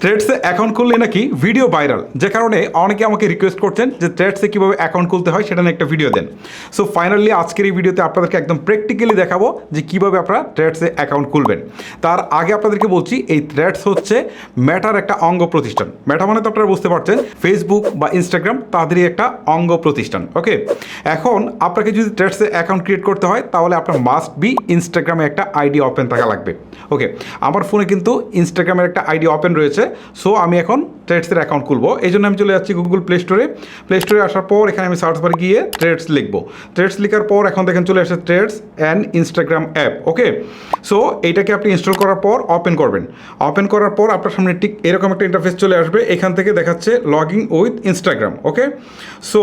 থ্রেডসে account খুললে নাকি video viral, যে কারণে অনেকে আমাকে রিকোয়েস্ট করছেন যে থ্রেডসে কীভাবে অ্যাকাউন্ট খুলতে হয় সেটা নিয়ে একটা ভিডিও দেন। সো ফাইনালি আজকের এই ভিডিওতে আপনাদেরকে একদম প্র্যাকটিক্যালি দেখাবো যে কীভাবে আপনারা থ্রেডসে অ্যাকাউন্ট খুলবেন। তার আগে আপনাদেরকে বলছি, এই থ্রেডস হচ্ছে মেটার একটা অঙ্গ প্রতিষ্ঠান। মেটা মানে তো আপনারা বুঝতে পারছেন, ফেসবুক বা ইনস্টাগ্রাম তাদেরই একটা অঙ্গ প্রতিষ্ঠান। ওকে, এখন আপনাকে যদি থ্রেডসে অ্যাকাউন্ট ক্রিয়েট করতে হয় তাহলে আপনার মাস্ট বি ইনস্টাগ্রামে একটা আইডি ওপেন থাকা লাগবে। ওকে, আমার ফোনে কিন্তু ইনস্টাগ্রামের একটা আইডি ওপেন রয়েছে। সো আমি এখন থ্রেডসের অ্যাকাউন্ট খুলবো, এই জন্য আমি চলে যাচ্ছি গুগল প্লে স্টোরে। প্লে স্টোরে আসার পর এখানে আমি সার্চ বারে গিয়ে থ্রেডস লিখবো। থ্রেডস লেখার পর এখন দেখেন চলে আসে threads and Instagram app. Okay, so এইটাকে আপনি ইনস্টল করার পর ওপেন করবেন। ওপেন করার পর আপনার সামনে ঠিক এরকম একটা ইন্টারফেস চলে আসবে। এখান থেকে দেখাচ্ছে login with Instagram. Okay, so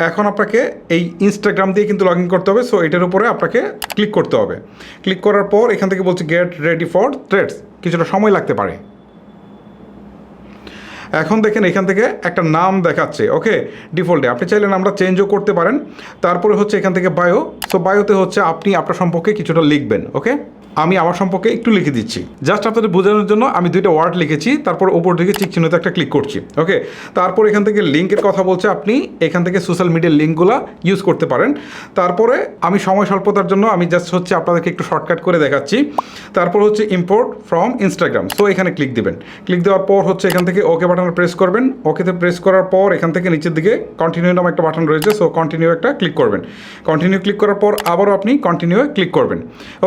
এখন আপনাকে এই ইনস্টাগ্রাম দিয়ে কিন্তু লগ ইন করতে হবে। সো এটার উপরে আপনাকে ক্লিক করতে হবে। ক্লিক করার পর এখান থেকে বলছে গেট রেডি ফর থ্রেডস, কিছুটা সময় লাগতে পারে। এখন দেখেন এখান থেকে একটা নাম দেখাচ্ছে। ওকে, ডিফল্টে আপনি চাইলে নামটা চেঞ্জও করতে পারেন। তারপরে হচ্ছে এখান থেকে বায়ো। সো বায়োতে হচ্ছে আপনি আপনার সম্পর্কে কিছুটা লিখবেন। ওকে, আমি আমার সম্পর্কে একটু লিখে দিচ্ছি জাস্ট আপনাদের বোঝানোর জন্য। আমি দুইটা ওয়ার্ড লিখেছি, তারপর ওপর দিকে চিক চিহ্নতে একটা ক্লিক করছি। ওকে, তারপর এখান থেকে লিঙ্কের কথা বলছে, আপনি এখান থেকে সোশ্যাল মিডিয়ার লিঙ্কগুলো ইউজ করতে পারেন। তারপরে আমি সময় স্বল্পতার জন্য আমি জাস্ট হচ্ছে আপনাদেরকে একটু শর্টকাট করে দেখাচ্ছি। তারপর হচ্ছে ইম্পোর্ট ফ্রম ইনস্টাগ্রাম। সো এখানে ক্লিক দিবেন। ক্লিক দেওয়ার পর হচ্ছে এখান থেকে ওকে বাটনে প্রেস করবেন। ওকেতে প্রেস করার পর এখান থেকে নিচের দিকে কন্টিনিউ নামে একটা বাটন রয়েছে। সো কন্টিনিউ একটা ক্লিক করবেন। কন্টিনিউ ক্লিক করার পর আবারও আপনি কন্টিনিউ ক্লিক করবেন।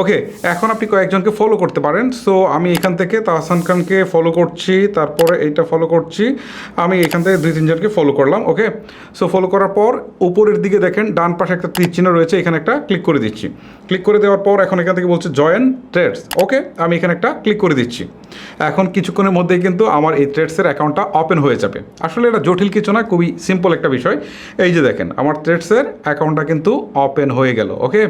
ওকে, এখন আপনি কয়েকজনকে ফলো করতে পারেন। সো আমি এখান থেকে তাহসান খানকে ফলো করছি, তারপরে এইটা ফলো করছি। আমি এখান থেকে 2-3 জনকে ফলো করলাম। ওকে, সো ফলো করার পর উপরের দিকে দেখেন ডান পাশে একটা তীর চিহ্ন রয়েছে, এখানে একটা ক্লিক করে দিচ্ছি। ক্লিক করে দেওয়ার পর এখন এখান থেকে বলছে জয়েন থ্রেডস। ওকে, আমি এখানে একটা ক্লিক করে দিচ্ছি। এখন কিছুক্ষণের মধ্যেই কিন্তু আমার এই থ্রেডসের অ্যাকাউন্টটা ওপেন হয়ে যাবে। আসলে এটা জটিল কিছু না, খুবই সিম্পল একটা বিষয়। এই যে দেখেন আমার থ্রেডসের অ্যাকাউন্টটা কিন্তু ওপেন হয়ে গেল। ওকে,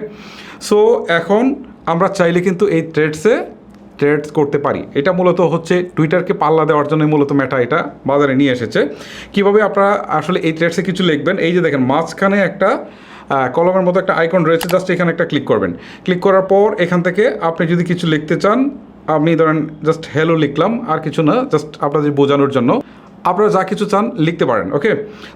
সো এখন আমরা চাইলে কিন্তু এই ট্রেডস করতে পারি। এটা মূলত হচ্ছে টুইটারকে পাল্লা দেওয়ার জন্য মূলত মেটা এটা বাজারে নিয়ে এসেছে। কীভাবে আপনারা আসলে এই ট্রেডসে কিছু লিখবেন, এই যে দেখেন মাঝখানে একটা কলমের মতো একটা আইকন রয়েছে, জাস্ট এখানে একটা ক্লিক করবেন। ক্লিক করার পর এখান থেকে আপনি যদি কিছু লিখতে চান, আপনি ধরেন জাস্ট হ্যালো লিখলাম, আর কিছু না, জাস্ট আপনাদের বোঝানোর জন্য আপনারা যা কিছু চান লিখতে পারেন। ওকে,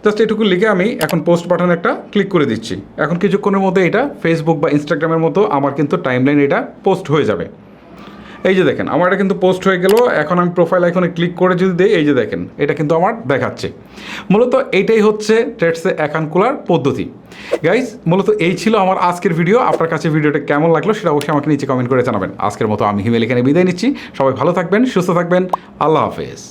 জাস্ট এটুকু লিখে আমি এখন পোস্ট বাটনে একটা ক্লিক করে দিচ্ছি। এখন কিছুক্ষণের মধ্যে এটা ফেসবুক বা ইনস্টাগ্রামের মতো আমার কিন্তু টাইমলাইন এটা পোস্ট হয়ে যাবে। এই যে দেখেন আমার এটা কিন্তু পোস্ট হয়ে গেল। এখন আমি প্রোফাইল আইকনে ক্লিক করে যদি দিই, এই যে দেখেন এটা কিন্তু আমার দেখাচ্ছে। মূলত এইটাই হচ্ছে থ্রেডসে অ্যাকাউন্ট খোলার পদ্ধতি। গাইজ, মূলত এই ছিল আমার আজকের ভিডিও। আপনার কাছে ভিডিওটা কেমন লাগলো সেটা অবশ্যই আমাকে নিচে কমেন্ট করে জানাবেন। আজকের মতো আমি হিমেল এখানে বিদায় নিচ্ছি। সবাই ভালো থাকবেন, সুস্থ থাকবেন। আল্লাহ হাফেজ।